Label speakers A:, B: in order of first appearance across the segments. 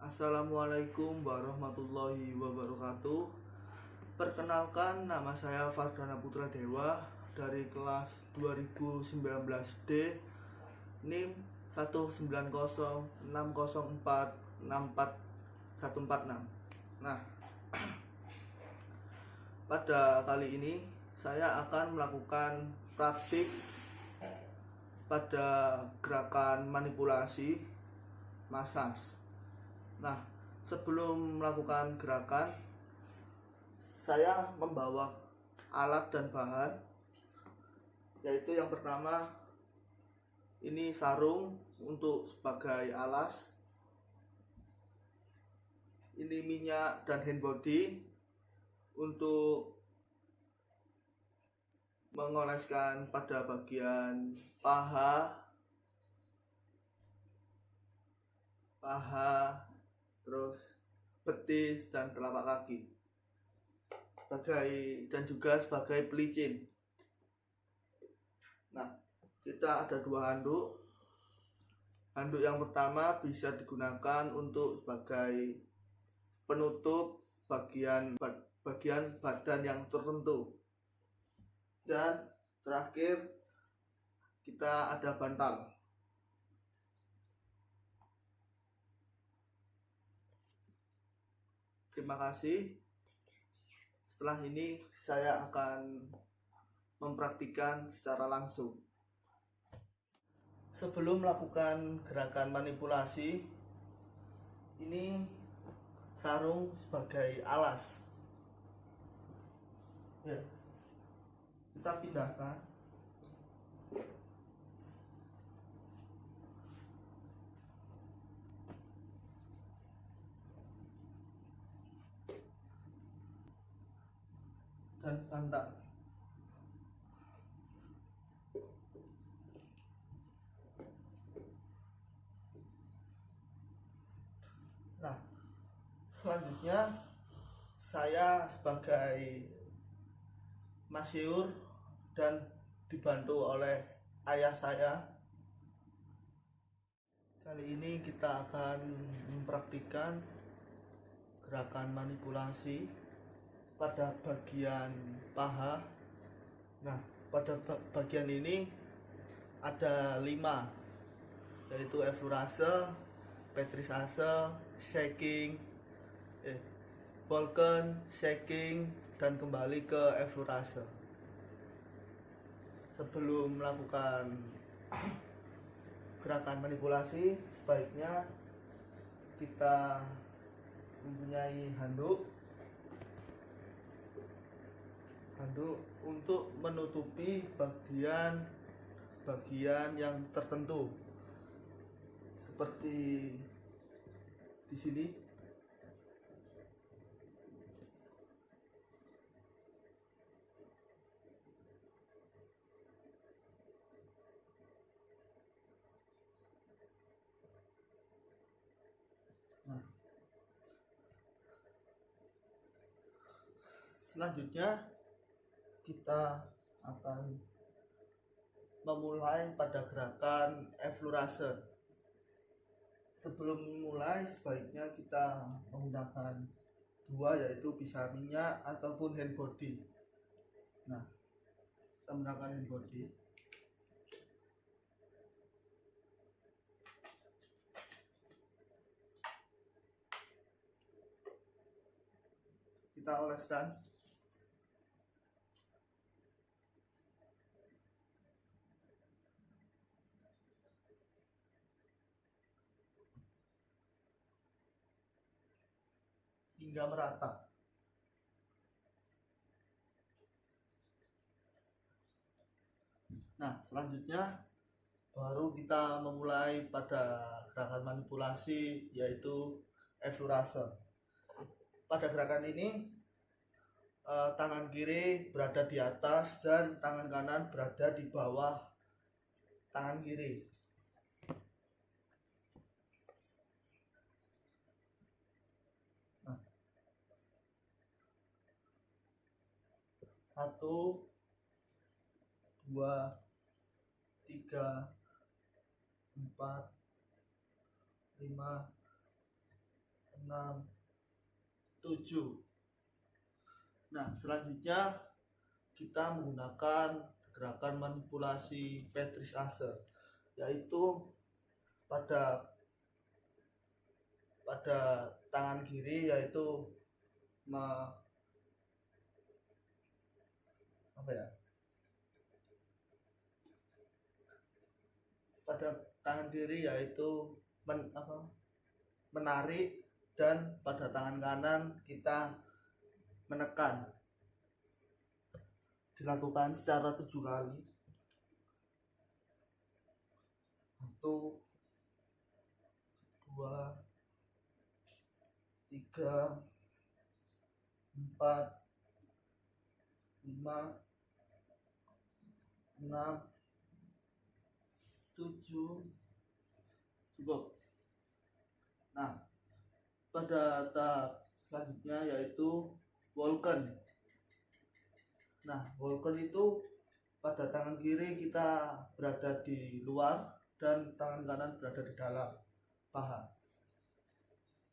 A: Assalamualaikum warahmatullahi wabarakatuh. Perkenalkan, nama saya Fardana Putra Dewa dari kelas 2019D, NIM 19060464146. Nah, pada kali ini saya akan melakukan praktik pada gerakan manipulasi massage. Nah, sebelum melakukan gerakan, saya membawa alat dan bahan, yaitu yang pertama ini sarung untuk sebagai alas, ini minyak dan hand body untuk mengoleskan pada bagian paha, terus betis dan telapak kaki, dan juga sebagai pelicin. Nah, kita ada dua handuk. Handuk yang pertama bisa digunakan untuk sebagai penutup bagian badan yang tertentu. Dan terakhir kita ada bantal. Terima kasih. Setelah ini saya akan mempraktikkan secara langsung. Sebelum melakukan gerakan manipulasi, ini sarung sebagai alas. Ya, kita pindahkan. Dan bantal. Nah, selanjutnya saya sebagai masyhur dan dibantu oleh ayah saya. Kali ini kita akan mempraktikkan gerakan manipulasi pada bagian paha. Nah, pada bagian ini ada 5, yaitu effleurase, pétrissage, shaking, Volken, shaking, dan kembali ke effleurase. Sebelum melakukan gerakan manipulasi, sebaiknya kita mempunyai handuk untuk menutupi bagian yang tertentu, seperti di sini. Nah, selanjutnya kita akan memulai pada gerakan effleurase. Sebelum memulai, sebaiknya kita menggunakan 2, yaitu bisa minyak ataupun hand body. Nah, kita menggunakan hand body. Kita oleskan. Hingga merata. Nah, selanjutnya baru kita memulai pada gerakan manipulasi, yaitu effleurase. Pada gerakan ini tangan kiri berada di atas dan tangan kanan berada di bawah tangan kiri. Nah, 1, 2, 3, 4, 5, 6, 7. Nah, selanjutnya kita menggunakan gerakan manipulasi Patrice, yaitu pada tangan kiri, yaitu pada tangan kiri yaitu menarik, dan pada tangan kanan kita menekan. Dilakukan secara 7 kali. 1, 2, 3, 4, 5, 6, 7. Cukup. Nah, pada tahap selanjutnya yaitu Walken. Nah, Walken itu pada tangan kiri kita berada di luar dan tangan kanan berada di dalam paha.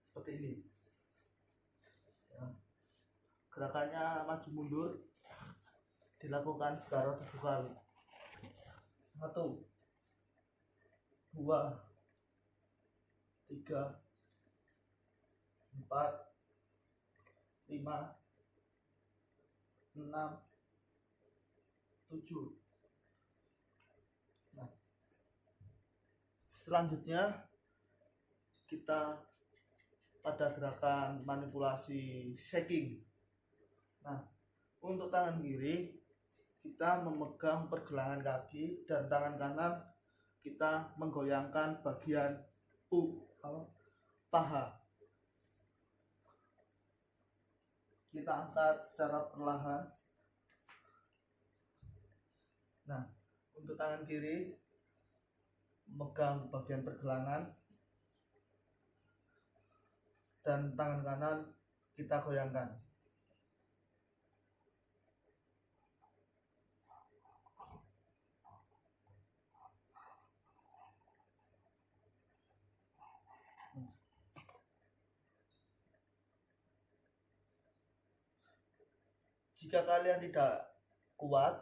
A: Seperti ini. Ya. Gerakannya maju mundur, dilakukan secara 7 kali. 1, 2, 3, 4, 5, 6, 7. Nah, selanjutnya kita pada gerakan manipulasi shaking. Nah, untuk tangan kiri kita memegang pergelangan kaki, dan tangan kanan kita menggoyangkan bagian paha. Kita angkat secara perlahan. Nah, untuk tangan kiri memegang bagian pergelangan, dan tangan kanan kita goyangkan. Jika kalian tidak kuat,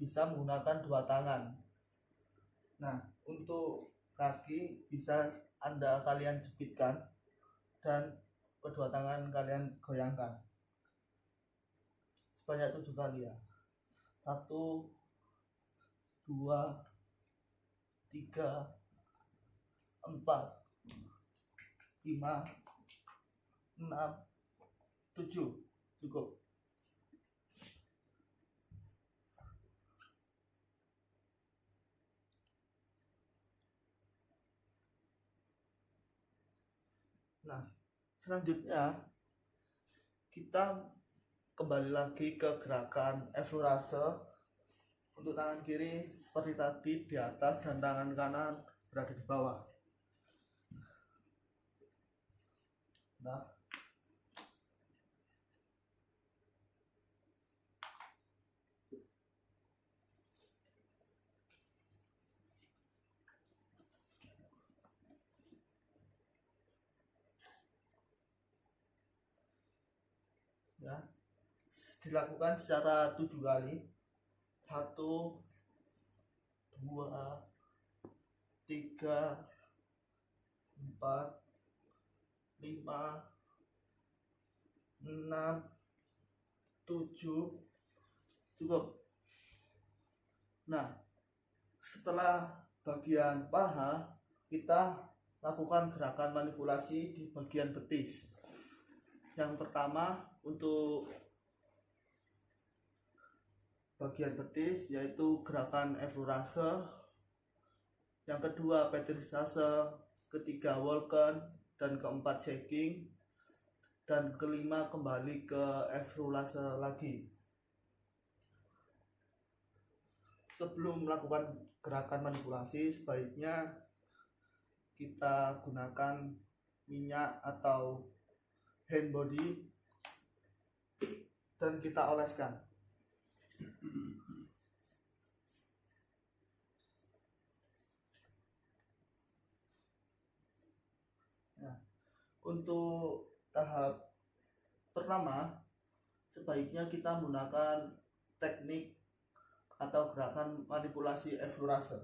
A: bisa menggunakan 2 tangan. Nah, untuk kaki bisa kalian jepitkan dan kedua tangan kalian goyangkan sebanyak 7 kali ya. 1, 2, 3, 4, 5, 6, 7. Cukup. Nah, selanjutnya kita kembali lagi ke gerakan effleurase. Untuk tangan kiri seperti tadi di atas, dan tangan kanan berada di bawah. Nah, ya, dilakukan secara 7 kali. 1, 2, 3, 4, 5, 6, 7. Cukup. Nah, setelah bagian paha, kita lakukan gerakan manipulasi di bagian betis. Yang pertama untuk bagian betis yaitu gerakan effleurase, yang kedua Patrice, ketiga Walken, dan keempat shaking, dan kelima kembali ke effleurase lagi. Sebelum melakukan gerakan manipulasi, sebaiknya kita gunakan minyak atau hand body dan kita oleskan. Nah, Untuk tahap pertama, sebaiknya kita menggunakan teknik atau gerakan manipulasi eflorase.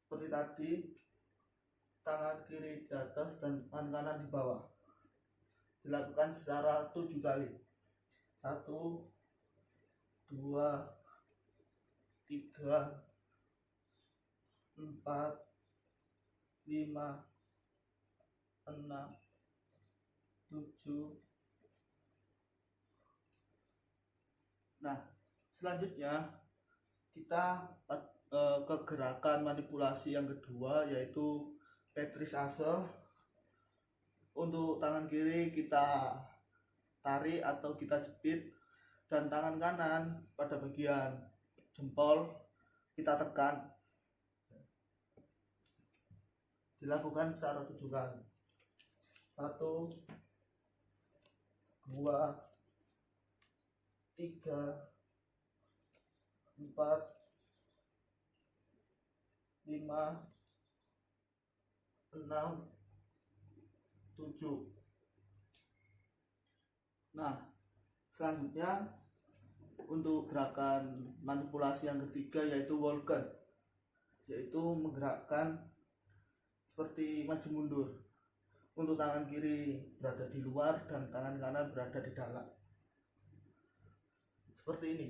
A: Seperti tadi, tangan kiri di atas dan tangan kanan di bawah. Dilakukan secara 7 kali. 1, 2, 3, 4, 5, 6, 7. Nah, selanjutnya kita ke gerakan manipulasi yang kedua, yaitu Petrisase. Untuk tangan kiri kita tarik atau kita jepit, dan tangan kanan pada bagian jempol kita tekan. Dilakukan secara 7 kali. 1, 2, 3, 4, 5, 6, 7. Nah, selanjutnya untuk gerakan manipulasi yang ketiga, yaitu walken, yaitu menggerakkan seperti maju mundur. Untuk tangan kiri berada di luar dan tangan kanan berada di dalam, seperti ini.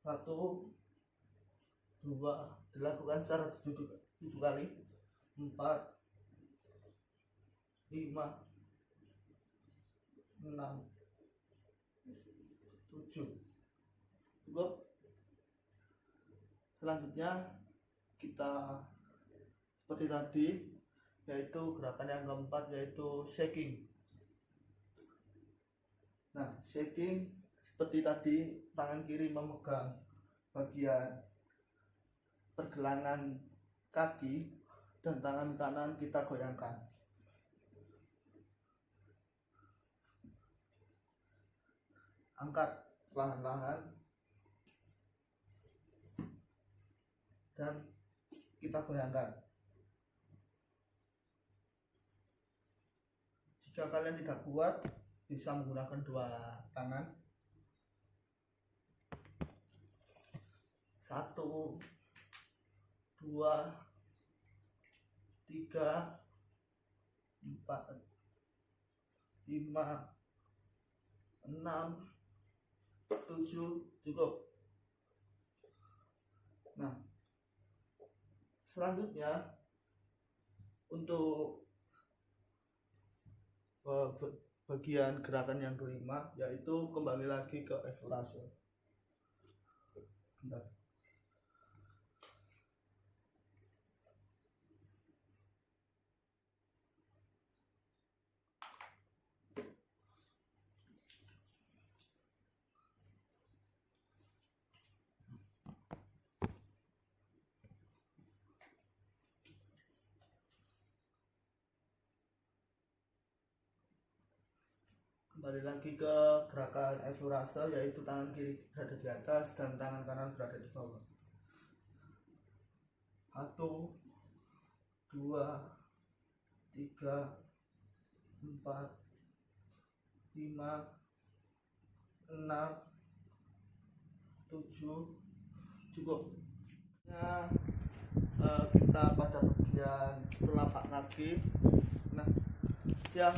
A: 1, 2, dilakukan secara 7 kali. 4, 5, 6, 7. Cukup. Selanjutnya kita seperti tadi, yaitu gerakan yang keempat, yaitu shaking. Nah, shaking seperti tadi, tangan kiri memegang bagian pergelangan kaki dan tangan kanan kita goyangkan. Angkat perlahan-lahan dan kita goyangkan. Jika kalian tidak kuat, bisa menggunakan 2 tangan. 1, 2, 3, 4, 5, 6, 7. Cukup. Nah, selanjutnya untuk bagian gerakan yang kelima, yaitu kembali lagi ke eflorase. Kembali lagi ke gerakan eflorase, yaitu tangan kiri berada di atas dan tangan kanan berada di bawah. 1, 2, 3, 4, 5, 6, 7. Cukup. Nah, kita pada bagian telapak kaki. Nah, yang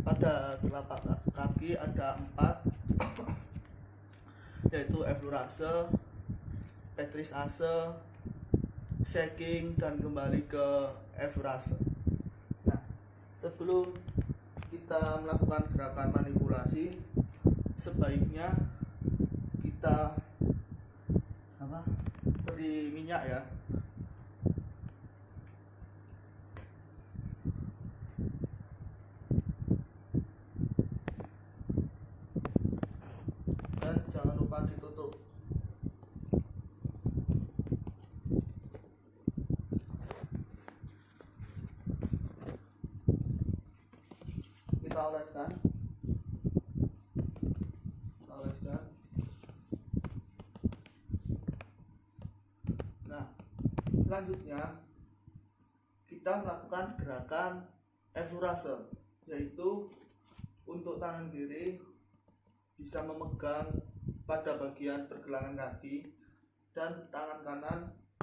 A: pada telapak kaki ada 4, yaitu eflorase, petrisase, shaking, dan kembali ke eflorase. Nah, sebelum kita melakukan gerakan manipulasi, sebaiknya kita beri minyak ya. Dan jangan lupa ditutup. Kita oleskan. Nah, selanjutnya kita melakukan gerakan eflurase, yaitu untuk tangan kiri bisa memegang pada bagian pergelangan kaki, dan tangan kanan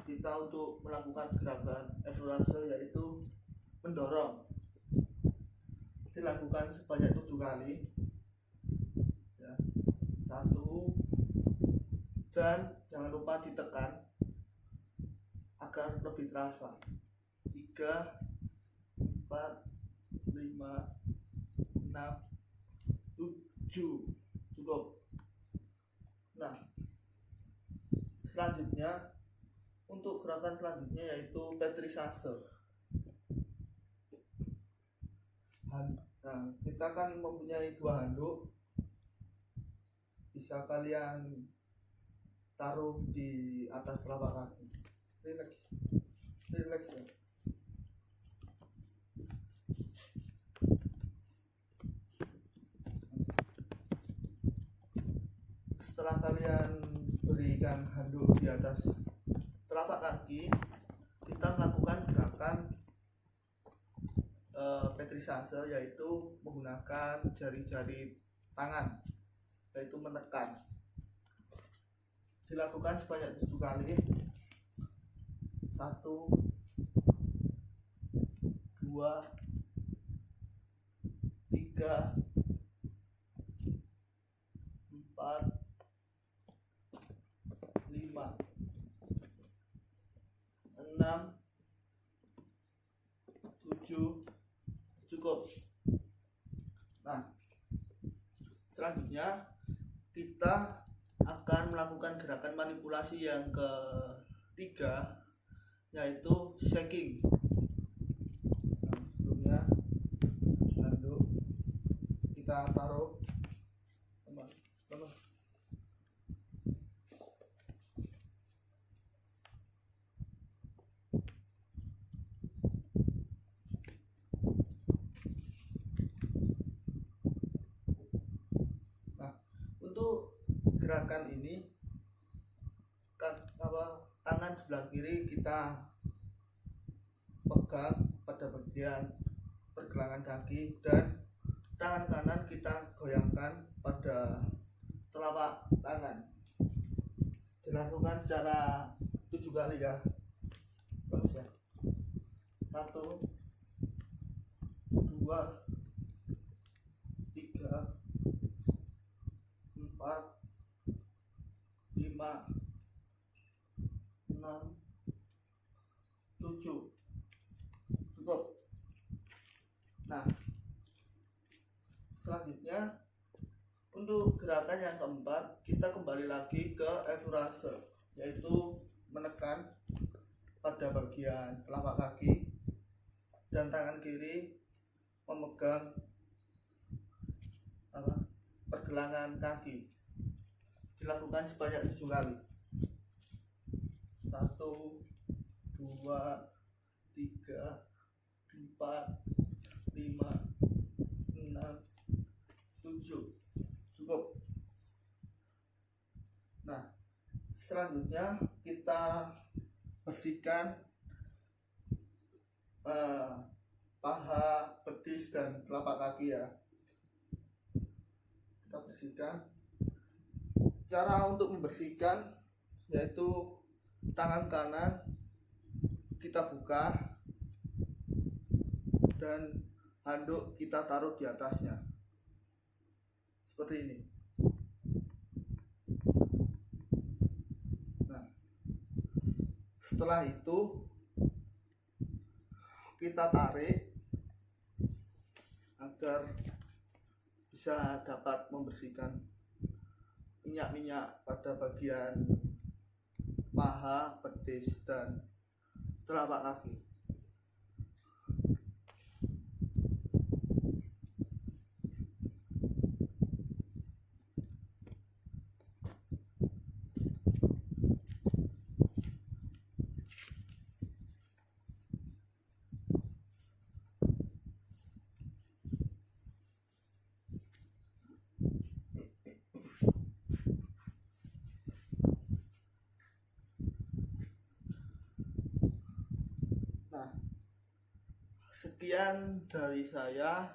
A: kita untuk melakukan gerakan eflurase yaitu mendorong. Dilakukan sebanyak 7 kali ya. 1, dan jangan lupa ditekan agar lebih terasa. 3, 4, 5, 6, 7. Cukup. Nah, selanjutnya untuk gerakan selanjutnya yaitu petrisase. Nah, kita kan mempunyai 2 handuk, bisa kalian taruh di atas telapak kaki. Relax ya. Setelah kalian berikan handuk di atas telapak kaki, kita melakukan gerakan petrisase, yaitu menggunakan jari-jari tangan, yaitu menekan. Dilakukan sebanyak 7 kali. 1, 2, 3, 4, 5, 6, 7. Cukup. Nah, selanjutnya kita akan melakukan gerakan manipulasi yang ketiga, yaitu shaking. Nah, sebelumnya handuk kita taruh lemas. Nah, untuk gerakan ini tangan sebelah kiri kita pegang pada bagian pergelangan kaki, dan tangan kanan kita goyangkan pada telapak tangan. Dilakukan secara 7 kali ya. Bagus ya. 1, 2, 3, 4, 5, 6, 7. Cukup. Nah, selanjutnya untuk gerakan yang keempat, kita kembali lagi ke eflurase, yaitu menekan pada bagian telapak kaki dan tangan kiri memegang pergelangan kaki. Dilakukan sebanyak 7 kali. 1, 2, 3, 4, 5, 6, 7. Cukup. Nah, selanjutnya kita bersihkan paha, betis, dan telapak kaki ya. Kita bersihkan. Cara untuk membersihkan yaitu tangan kanan kita buka dan handuk kita taruh di atasnya seperti ini. Nah, setelah itu kita tarik agar bisa dapat membersihkan minyak-minyak pada bagian paha, betis, dan telapak kaki. Sekian dari saya.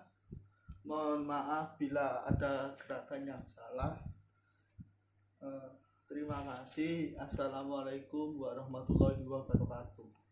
A: Mohon maaf bila ada gerakan yang salah. Terima kasih. Assalamualaikum warahmatullahi wabarakatuh.